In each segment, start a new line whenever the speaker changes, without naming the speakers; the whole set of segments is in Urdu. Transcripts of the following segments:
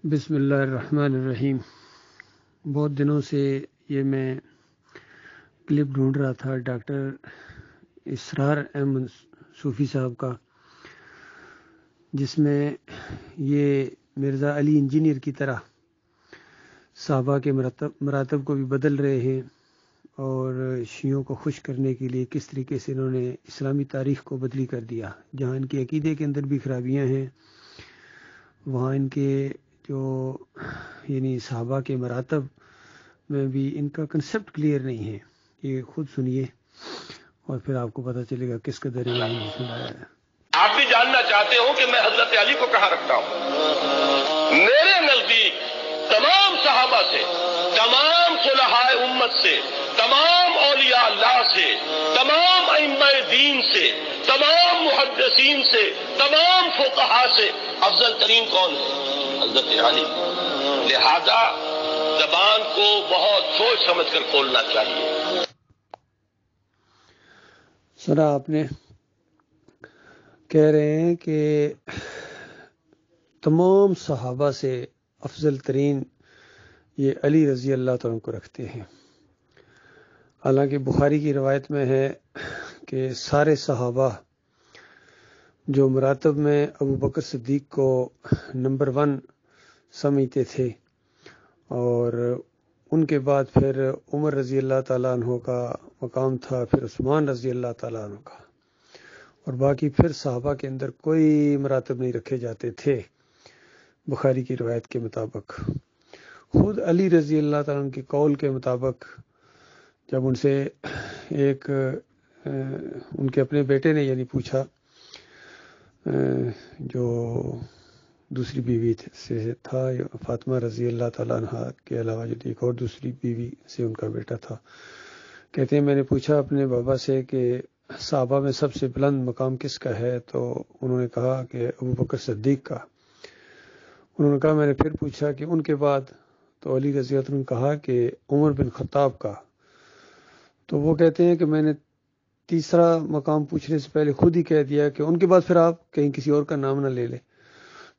بسم اللہ الرحمن الرحیم۔ بہت دنوں سے یہ میں کلپ ڈھونڈ رہا تھا ڈاکٹر اسرار احمد صوفی صاحب کا، جس میں یہ مرزا علی انجینئر کی طرح صحابہ کے مراتب کو بھی بدل رہے ہیں اور شیعوں کو خوش کرنے کے لیے کس طریقے سے انہوں نے اسلامی تاریخ کو بدلی کر دیا۔ جہاں ان کے عقیدے کے اندر بھی خرابیاں ہیں، وہاں ان کے جو یعنی صحابہ کے مراتب میں بھی ان کا کنسپٹ کلیئر نہیں ہے۔ یہ خود سنیے اور پھر آپ کو پتہ چلے گا کس قدر انہوں نے سنایا ہے۔
آپ بھی جاننا چاہتے ہو کہ میں حضرت علی کو کہاں رکھتا ہوں؟ میرے نزدیک تمام صحابہ سے، تمام صلحاء امت سے، تمام اولیاء اللہ سے، تمام ائمہ دین سے، تمام محدثین سے، تمام فقہا سے افضل ترین کون ہے؟ حضرت علی۔ لہذا زبان کو بہت سوچ سمجھ کر کھولنا چاہیے۔
سنا آپ نے، کہہ رہے ہیں کہ تمام صحابہ سے افضل ترین یہ علی رضی اللہ تعالیٰ کو رکھتے ہیں۔ حالانکہ بخاری کی روایت میں ہے کہ سارے صحابہ جو مراتب میں ابو بکر صدیق کو نمبر 1 سمجھتے تھے، اور ان کے بعد پھر عمر رضی اللہ تعالیٰ عنہ کا مقام تھا، پھر عثمان رضی اللہ تعالیٰ عنہ کا، اور باقی پھر صحابہ کے اندر کوئی مراتب نہیں رکھے جاتے تھے بخاری کی روایت کے مطابق۔ خود علی رضی اللہ تعالیٰ عنہ کے قول کے مطابق جب ان سے ایک ان کے اپنے بیٹے نے یعنی پوچھا، جو دوسری بیوی سے تھا، فاطمہ رضی اللہ تعالیٰ عنہ کے علاوہ جو ایک اور دوسری بیوی سے ان کا بیٹا تھا، کہتے ہیں میں نے پوچھا اپنے بابا سے کہ صحابہ میں سب سے بلند مقام کس کا ہے، تو انہوں نے کہا کہ ابو بکر صدیق کا۔ انہوں نے کہا میں نے پھر پوچھا کہ ان کے بعد، تو علی رضی اللہ عنہ نے کہا کہ عمر بن خطاب کا۔ تو وہ کہتے ہیں کہ میں نے تیسرا مقام پوچھنے سے پہلے خود ہی کہہ دیا کہ ان کے بعد پھر آپ کہیں کسی اور کا نام نہ لے لیں۔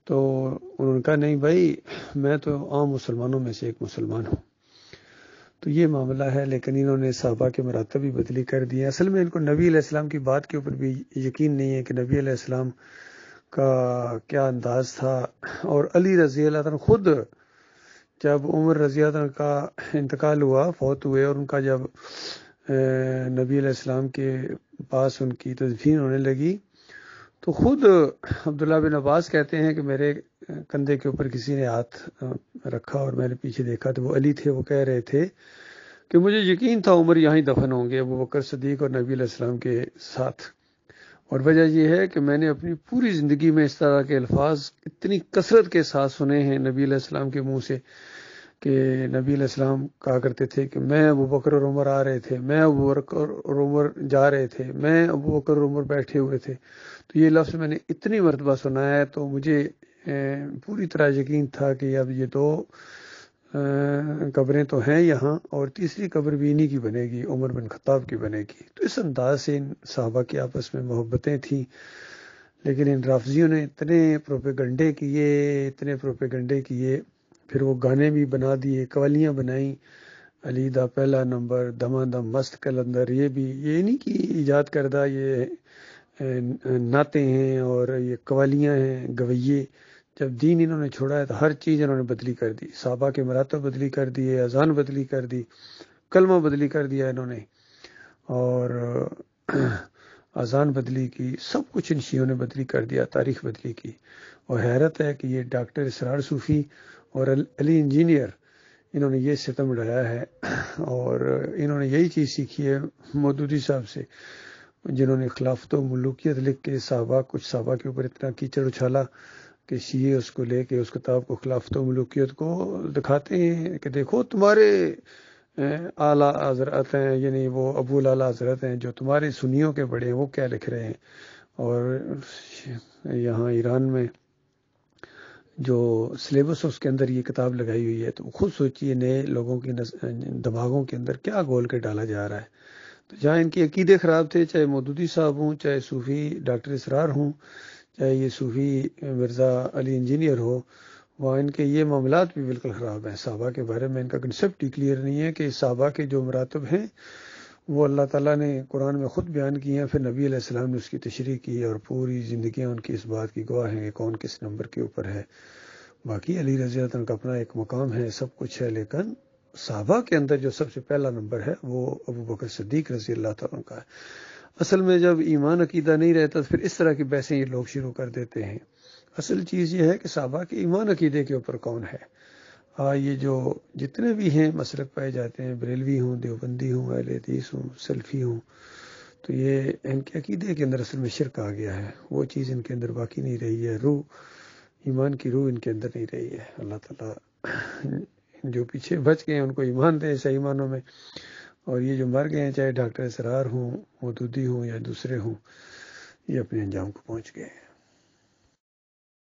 تو انہوں نے کہا نہیں بھائی، میں تو عام مسلمانوں میں سے ایک مسلمان ہوں۔ تو یہ معاملہ ہے، لیکن انہوں نے صحابہ کے مراتب بھی بدلی کر دیے۔ اصل میں ان کو نبی علیہ السلام کی بات کے اوپر بھی یقین نہیں ہے کہ نبی علیہ السلام کا کیا انداز تھا۔ اور علی رضی اللہ عنہ خود جب عمر رضی اللہ عنہ کا انتقال ہوا، فوت ہوئے، اور ان کا جب نبی علیہ السلام کے پاس ان کی تدفین ہونے لگی، تو خود عبداللہ بن عباس کہتے ہیں کہ میرے کندھے کے اوپر کسی نے ہاتھ رکھا اور میں نے پیچھے دیکھا تو وہ علی تھے۔ وہ کہہ رہے تھے کہ مجھے یقین تھا عمر یہاں ہی دفن ہوں گے ابو بکر صدیق اور نبی علیہ السلام کے ساتھ، اور وجہ یہ ہے کہ میں نے اپنی پوری زندگی میں اس طرح کے الفاظ اتنی کثرت کے ساتھ سنے ہیں نبی علیہ السلام کے منہ سے، کہ نبی علیہ السلام کہا کرتے تھے کہ میں ابو بکر اور عمر آ رہے تھے، میں ابو بکر اور عمر جا رہے تھے، میں ابو بکر اور عمر بیٹھے ہوئے تھے۔ تو یہ لفظ میں نے اتنی مرتبہ سنا ہے، تو مجھے پوری طرح یقین تھا کہ اب یہ دو قبریں تو ہیں یہاں، اور تیسری قبر بھی انہی کی بنے گی، عمر بن خطاب کی بنے گی۔ تو اس انداز سے ان صحابہ کی آپس میں محبتیں تھیں، لیکن ان رافضیوں نے اتنے پروپیگنڈے کیے، پھر وہ گانے بھی بنا دیے، قوالیاں بنائیں، علی دا پہلا نمبر، دما دم مست کلندر، یہ بھی یہ نہیں کہ ایجاد کردہ یہ نعتیں ہیں اور یہ قوالیاں ہیں، گویے۔ جب دین انہوں نے چھوڑا ہے تو ہر چیز انہوں نے بدلی کر دی، صحابہ کے مراتب بدلی کر دیے، اذان بدلی کر دی، کلمہ بدلی کر دیا انہوں نے، اور اذان بدلی کی، سب کچھ ان شیعوں نے بدلی کر دیا، تاریخ بدلی کی۔ اور حیرت ہے کہ یہ ڈاکٹر اسرار صوفی اور علی انجینئر، انہوں نے یہ ستم ڈھایا ہے، اور انہوں نے یہی چیز سیکھی ہے مودودی صاحب سے، جنہوں نے خلافت و ملوکیت لکھ کے کچھ صحابہ کے اوپر اتنا کیچڑ اچھالا کہ شیعہ اس کو لے کے اس کتاب کو خلافت و ملوکیت کو دکھاتے ہیں کہ دیکھو تمہارے اعلیٰ حضرت ہیں، یعنی وہ ابو الاعلیٰ حضرت ہیں جو تمہارے سنیوں کے بڑے ہیں، وہ کیا لکھ رہے ہیں۔ اور یہاں ایران میں جو سلیبس اس کے اندر یہ کتاب لگائی ہوئی ہے، تو خود سوچیے نئے لوگوں کے دماغوں کے اندر کیا گول کے ڈالا جا رہا ہے۔ تو جہاں ان کے عقیدے خراب تھے، چاہے مودودی صاحب ہوں، چاہے صوفی ڈاکٹر اسرار ہوں، چاہے یہ صوفی مرزا علی انجینئر ہو، وہاں ان کے یہ معاملات بھی بالکل خراب ہیں. صحابہ کے بارے میں ان کا کنسیپٹ ہی کلیئر نہیں ہے کہ صحابہ کے جو مراتب ہیں وہ اللہ تعالیٰ نے قرآن میں خود بیان کی ہیں، پھر نبی علیہ السلام نے اس کی تشریح کی، اور پوری زندگیاں ان کی اس بات کی گواہ ہیں کہ کون کس نمبر کے اوپر ہے. باقی علی رضی اللہ عنہ کا اپنا ایک مقام ہے، سب کچھ ہے، لیکن صحابہ کے اندر جو سب سے پہلا نمبر ہے وہ ابو بکر صدیق رضی اللہ تعالیٰ عنہ کا ہے. اصل میں جب ایمان عقیدہ نہیں رہتا تو پھر اس طرح کی بحثیں یہ لوگ شروع کر دیتے ہیں. اصل چیز یہ ہے کہ صحابہ کے ایمان عقیدے کے اوپر کون ہے. یہ جو جتنے بھی ہیں مسلک پائے جاتے ہیں، بریلوی ہوں، دیوبندی ہوں، اہل حدیث ہوں، سلفی ہوں، تو یہ ان کے عقیدے کے اندر اصل میں شرک آ گیا ہے. وہ چیز ان کے اندر باقی نہیں رہی ہے، روح ایمان کی روح ان کے اندر نہیں رہی ہے. اللہ تعالیٰ جو پیچھے بچ گئے ہیں ان کو ایمان دے صحیح معنوں میں، اور یہ جو مر گئے ہیں چاہے ڈاکٹر اسرار ہوں، مودودی ہوں یا دوسرے ہوں، یہ اپنے انجام کو پہنچ گئے ہیں.